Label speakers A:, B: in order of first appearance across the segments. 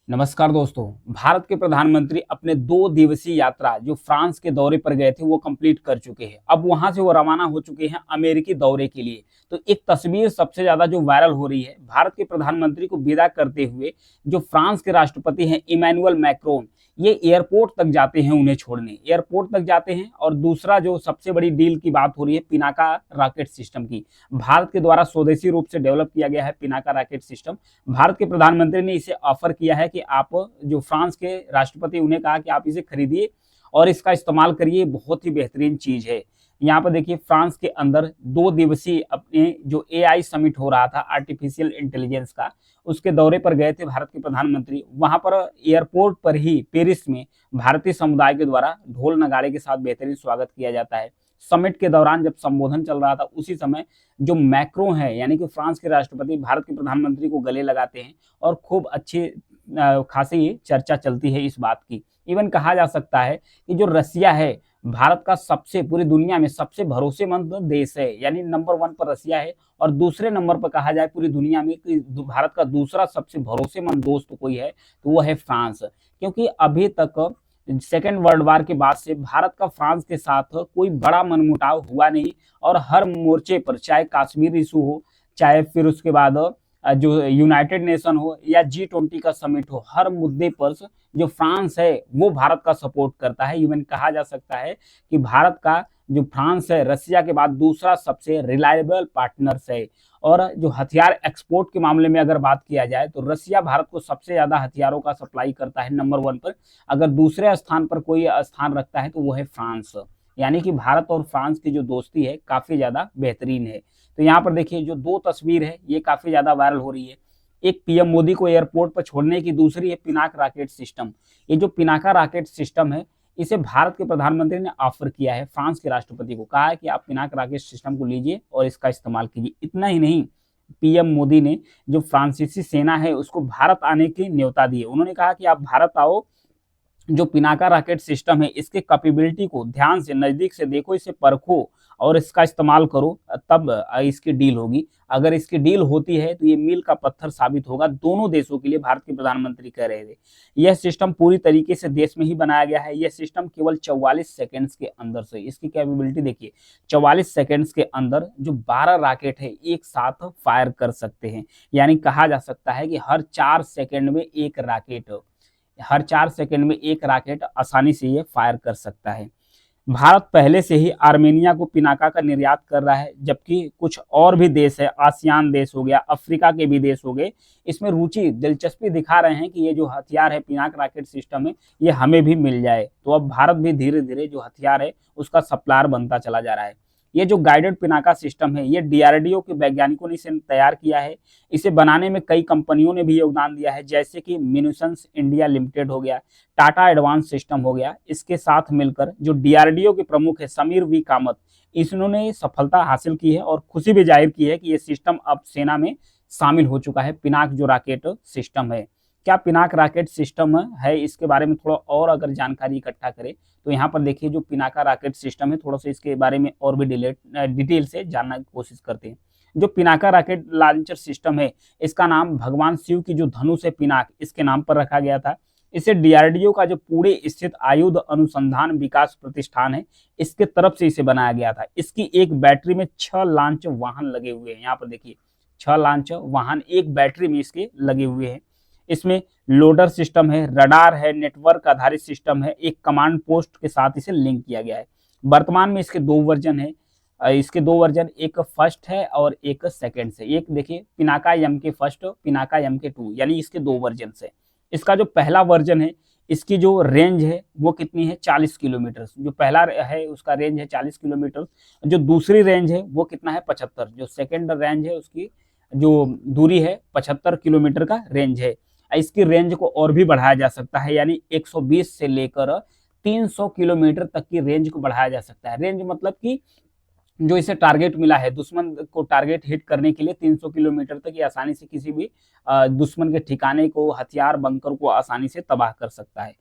A: नमस्कार दोस्तों। भारत के प्रधानमंत्री अपने 2 दिवसीय यात्रा जो फ्रांस के दौरे पर गए थे वो कंप्लीट कर चुके हैं। अब वहां से वो रवाना हो चुके हैं अमेरिकी दौरे के लिए। तो एक तस्वीर सबसे ज्यादा जो वायरल हो रही है, भारत के प्रधानमंत्री को विदा करते हुए जो फ्रांस के राष्ट्रपति हैं इमैनुअल मैक्रोन, ये एयरपोर्ट तक जाते हैं उन्हें छोड़ने, एयरपोर्ट तक जाते हैं। और दूसरा जो सबसे बड़ी डील की बात हो रही है पिनाका रॉकेट सिस्टम की। भारत के द्वारा स्वदेशी रूप से डेवलप किया गया है पिनाका रॉकेट सिस्टम। भारत के प्रधानमंत्री ने इसे ऑफर किया है कि आप, जो फ्रांस के राष्ट्रपति, उन्हें कहा कि आप इसे खरीदिए और इसका इस्तेमाल करिए, बहुत ही बेहतरीन चीज है। यहाँ पर देखिए फ्रांस के अंदर 2 दिवसीय अपने जो एआई समिट हो रहा था आर्टिफिशियल इंटेलिजेंस का, उसके दौरे पर गए थे भारत के प्रधानमंत्री। वहां पर एयरपोर्ट पर ही पेरिस में भारतीय समुदाय के द्वारा ढोल नगाड़े के साथ बेहतरीन स्वागत किया जाता है। समिट के दौरान जब संबोधन चल रहा था उसी समय जो मैक्रो है यानी कि फ्रांस के राष्ट्रपति भारत के प्रधानमंत्री को गले लगाते हैं और खूब अच्छी खासी चर्चा चलती है इस बात की। इवन कहा जा सकता है कि जो रसिया है भारत का सबसे, पूरी दुनिया में सबसे भरोसेमंद देश है, यानी नंबर 1 पर रसिया है। और दूसरे नंबर पर कहा जाए पूरी दुनिया में कि भारत का दूसरा सबसे भरोसेमंद दोस्त कोई है तो वो है फ्रांस। क्योंकि अभी तक सेकेंड वर्ल्ड वार के बाद से भारत का फ्रांस के साथ कोई बड़ा मनमुटाव हुआ नहीं। और हर मोर्चे पर, चाहे कश्मीर इशू हो, चाहे फिर उसके बाद जो यूनाइटेड नेशन हो या G20 का समिट हो, हर मुद्दे पर जो फ्रांस है वो भारत का सपोर्ट करता है। इवन कहा जा सकता है कि भारत का जो फ्रांस है रसिया के बाद दूसरा सबसे रिलायबल पार्टनर्स है। और जो हथियार एक्सपोर्ट के मामले में अगर बात किया जाए तो रसिया भारत को सबसे ज्यादा हथियारों का सप्लाई करता है नंबर 1 पर। अगर दूसरे स्थान पर कोई स्थान रखता है तो वो है फ्रांस। यानी कि भारत और फ्रांस की जो दोस्ती है काफी ज्यादा बेहतरीन है। तो यहाँ पर देखिए जो 2 तस्वीर है ये काफी ज्यादा वायरल हो रही है। एक पीएम मोदी को एयरपोर्ट पर छोड़ने की, दूसरी है पिनाक रॉकेट सिस्टम। ये जो पिनाका रॉकेट सिस्टम है इसे भारत के प्रधानमंत्री ने ऑफर किया है फ्रांस के राष्ट्रपति को, कहा है कि आप पिनाक रॉकेट सिस्टम को लीजिए और इसका इस्तेमाल कीजिए। इतना ही नहीं, पीएम मोदी ने जो फ्रांसीसी सेना है उसको भारत आने की न्योता दी है। उन्होंने कहा कि आप भारत आओ, जो पिनाका रॉकेट सिस्टम है इसके कैपेबिलिटी को ध्यान से नजदीक से देखो, इसे परखो और इसका इस्तेमाल करो, तब इसकी डील होगी। अगर इसकी डील होती है तो ये मील का पत्थर साबित होगा दोनों देशों के लिए, भारत के प्रधानमंत्री कह रहे थे। यह सिस्टम पूरी तरीके से देश में ही बनाया गया है। यह सिस्टम केवल 44 सेकेंड्स के अंदर से, इसकी कैपेबिलिटी देखिए, 44 सेकेंड्स के अंदर जो 12 रॉकेट है एक साथ फायर कर सकते हैं। यानी कहा जा सकता है कि हर 4 सेकेंड में एक रॉकेट, हर 4 सेकेंड में एक रॉकेट आसानी से ये फायर कर सकता है। भारत पहले से ही आर्मेनिया को पिनाका का निर्यात कर रहा है, जबकि कुछ और भी देश है, आसियान देश हो गया, अफ्रीका के भी देश हो गए, इसमें रुचि, दिलचस्पी दिखा रहे हैं कि ये जो हथियार है पिनाक रॉकेट सिस्टम है ये हमें भी मिल जाए। तो अब भारत भी धीरे धीरे जो हथियार है उसका सप्लायर बनता चला जा रहा है। ये जो गाइडेड पिनाका सिस्टम है ये डीआरडीओ के वैज्ञानिकों ने इसे तैयार किया है। इसे बनाने में कई कंपनियों ने भी योगदान दिया है, जैसे कि म्यूनिशंस इंडिया लिमिटेड हो गया, टाटा एडवांस सिस्टम हो गया। इसके साथ मिलकर जो डीआरडीओ के प्रमुख है समीर वी कामत, इन्होंने सफलता हासिल की है और खुशी भी जाहिर की है कि ये सिस्टम अब सेना में शामिल हो चुका है। पिनाक जो रॉकेट सिस्टम है, क्या पिनाक रॉकेट सिस्टम है, इसके बारे में थोड़ा और अगर जानकारी इकट्ठा करें तो यहाँ पर देखिए जो पिनाका रॉकेट सिस्टम है, थोड़ा सा इसके बारे में और भी डिटेल से जानने की कोशिश करते हैं। जो पिनाका रॉकेट लॉन्चर सिस्टम है इसका नाम भगवान शिव की जो धनुष है पिनाक, इसके नाम पर रखा गया था। इसे डीआरडीओ का जो पुणे स्थित आयुध अनुसंधान विकास प्रतिष्ठान है इसके तरफ से इसे बनाया गया था। इसकी एक बैटरी में 6 लॉन्च वाहन लगे हुए हैं। यहाँ पर देखिए 6 लॉन्च वाहन एक बैटरी में इसके लगे हुए हैं। इसमें लोडर सिस्टम है, रडार है, नेटवर्क आधारित सिस्टम है, एक कमांड पोस्ट के साथ इसे लिंक किया गया है। वर्तमान में इसके 2 वर्जन है। इसके 2 वर्जन, एक फर्स्ट है और एक सेकंड से। एक देखिए पिनाका एम के फर्स्ट, पिनाका एम के 2, यानी इसके 2 वर्जन से। इसका जो पहला वर्जन है इसकी जो रेंज है वो कितनी है, 40 किलोमीटर। जो पहला है उसका रेंज है 40 किलोमीटर। जो दूसरी रेंज है वो कितना है, 75। जो सेकंड रेंज है उसकी जो दूरी है 75 किलोमीटर का रेंज है। इसकी रेंज को और भी बढ़ाया जा सकता है, यानी 120 से लेकर 300 किलोमीटर तक की रेंज को बढ़ाया जा सकता है। रेंज मतलब कि जो इसे टारगेट मिला है, दुश्मन को टारगेट हिट करने के लिए 300 किलोमीटर तक ये आसानी से किसी भी दुश्मन के ठिकाने को, हथियार बंकर को आसानी से तबाह कर सकता है।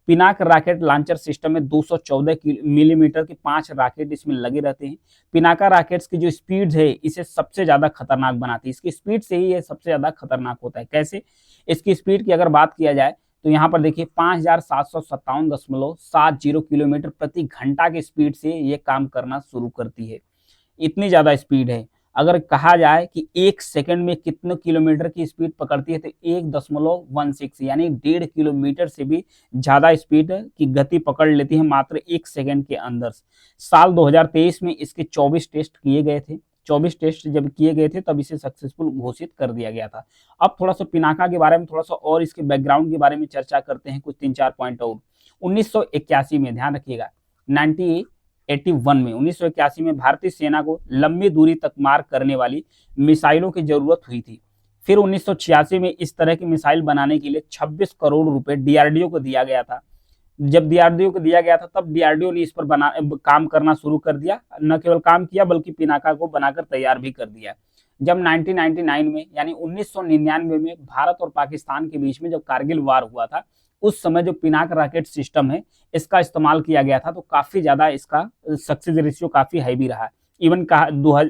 A: पिनाक रॉकेट लॉन्चर सिस्टम में 214 मिलीमीटर के 5 रॉकेट इसमें लगे रहते हैं। पिनाका रॉकेट्स की जो स्पीड है इसे सबसे ज्यादा खतरनाक बनाती है, इसकी स्पीड से ही ये सबसे ज्यादा खतरनाक होता है। कैसे? इसकी स्पीड की अगर बात किया जाए तो यहाँ पर देखिए 5757.70 किलोमीटर प्रति घंटा की स्पीड से ये काम करना शुरू करती है, इतनी ज्यादा स्पीड है। अगर कहा जाए कि 1 सेकंड में कितने किलोमीटर की स्पीड पकड़ती है तो 1.16 यानी 1.5 किलोमीटर से भी ज्यादा स्पीड की गति पकड़ लेती है मात्र 1 सेकंड के अंदर। साल 2023 में इसके 24 टेस्ट किए गए थे। 24 टेस्ट जब किए गए थे तब इसे सक्सेसफुल घोषित कर दिया गया था। अब थोड़ा सा पिनाका के बारे में थोड़ा सा और इसके बैकग्राउंड के बारे में चर्चा करते हैं, कुछ 3-4 पॉइंट और। 1981 में, ध्यान रखिएगा, 1981 में भारतीय सेना को लंबी दूरी तक मार करने वाली मिसाइलों की जरूरत हुई थी। फिर 1986 में इस तरह की मिसाइल बनाने के लिए 26 करोड़ रुपए डीआरडीओ को दिया गया था। जब डीआरडीओ को दिया गया था तब डीआरडीओ ने इस पर काम करना शुरू कर दिया। न केवल काम किया बल्कि पिनाका को बनाकर तैयार भी कर दिया। जब 1999 में यानी 1999 में भारत और पाकिस्तान के बीच में जब कारगिल वार हुआ था, उस समय जो पिनाक रॉकेट सिस्टम है इसका इस्तेमाल किया गया था, तो काफी ज्यादा इसका सक्सेस रेशियो काफी हाई भी रहा। इवन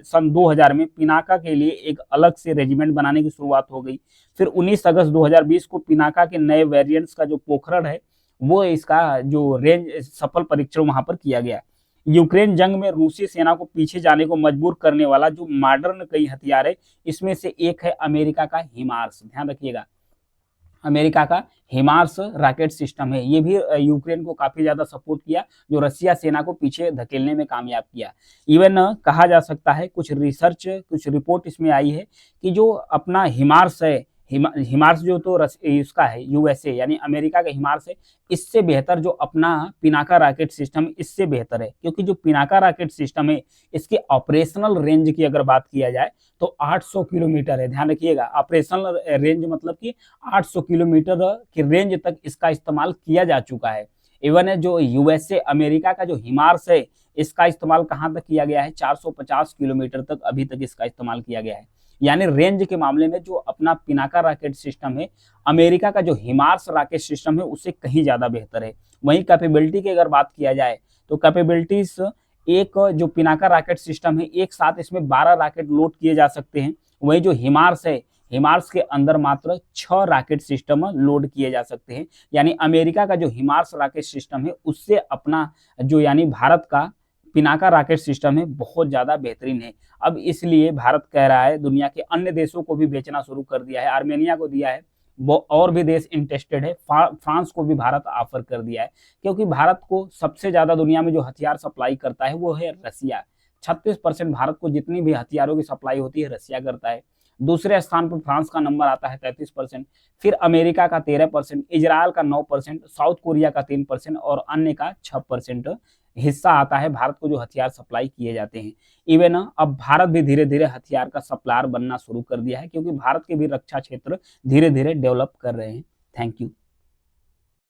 A: सन 2000 में पिनाका के लिए एक अलग से रेजिमेंट बनाने की शुरुआत हो गई। फिर 19 अगस्त 2020 को पिनाका के नए वेरिएंट्स का जो पोखरण है वो इसका जो रेंज सफल परीक्षण वहां पर किया गया। यूक्रेन जंग में रूसी सेना को पीछे जाने को मजबूर करने वाला जो मॉडर्न कई हथियार है इसमें से एक है अमेरिका का हिमार्स। ध्यान रखिएगा, अमेरिका का हिमार्स रॉकेट सिस्टम है, ये भी यूक्रेन को काफी ज्यादा सपोर्ट किया, जो रशिया सेना को पीछे धकेलने में कामयाब किया। इवन कहा जा सकता है, कुछ रिसर्च, कुछ रिपोर्ट इसमें आई है कि जो अपना हिमार्स है, हिमार्स जो तो इसका है यूएसए यानी अमेरिका का हिमार्स है, इससे बेहतर जो अपना पिनाका रॉकेट सिस्टम इससे बेहतर है। क्योंकि जो पिनाका रॉकेट सिस्टम है इसके ऑपरेशनल रेंज की अगर बात किया जाए तो 800 किलोमीटर है। ध्यान रखिएगा, ऑपरेशनल रेंज मतलब कि 800 किलोमीटर की रेंज तक इसका इस्तेमाल किया जा चुका है। इवन जो यूएसए अमेरिका का जो हिमार्स है इसका इस्तेमाल कहाँ तक किया गया है, 450 किलोमीटर तक अभी तक इसका इस्तेमाल किया गया है। यानी रेंज के मामले में जो अपना पिनाका रॉकेट सिस्टम है, अमेरिका का जो हिमार्स रॉकेट सिस्टम है उससे कहीं ज्यादा बेहतर है। वहीं कैपेबिलिटी की अगर बात किया जाए तो कैपेबिलिटीज, एक जो पिनाका रॉकेट सिस्टम है एक साथ इसमें 12 रॉकेट लोड किए जा सकते हैं। वहीं जो हिमार्स है, हिमार्स के अंदर मात्र 6 रॉकेट सिस्टम लोड किए जा सकते हैं। यानी अमेरिका का जो हिमार्स रॉकेट सिस्टम है उससे अपना जो यानी भारत का पिनाका रॉकेट सिस्टम है बहुत ज्यादा बेहतरीन है। अब इसलिए भारत कह रहा है, दुनिया के अन्य देशों को भी बेचना शुरू कर दिया है, आर्मेनिया को दिया है, वो और भी देश इंटरेस्टेड है, फ्रांस को भी भारत ऑफर कर दिया है। क्योंकि भारत को सबसे ज्यादा दुनिया में जो हथियार सप्लाई करता है वो है रसिया। 36% भारत को जितनी भी हथियारों की सप्लाई होती है रसिया करता है। दूसरे स्थान पर फ्रांस का नंबर आता है 33%, फिर अमेरिका का 13%, इजराइल का 9%, साउथ कोरिया का 3% और अन्य का 6% हिस्सा आता है भारत को जो हथियार सप्लाई किए जाते हैं। इवन अब भारत भी धीरे धीरे हथियार का सप्लायर बनना शुरू कर दिया है, क्योंकि भारत के भी रक्षा क्षेत्र धीरे धीरे डेवलप कर रहे हैं। Thank you.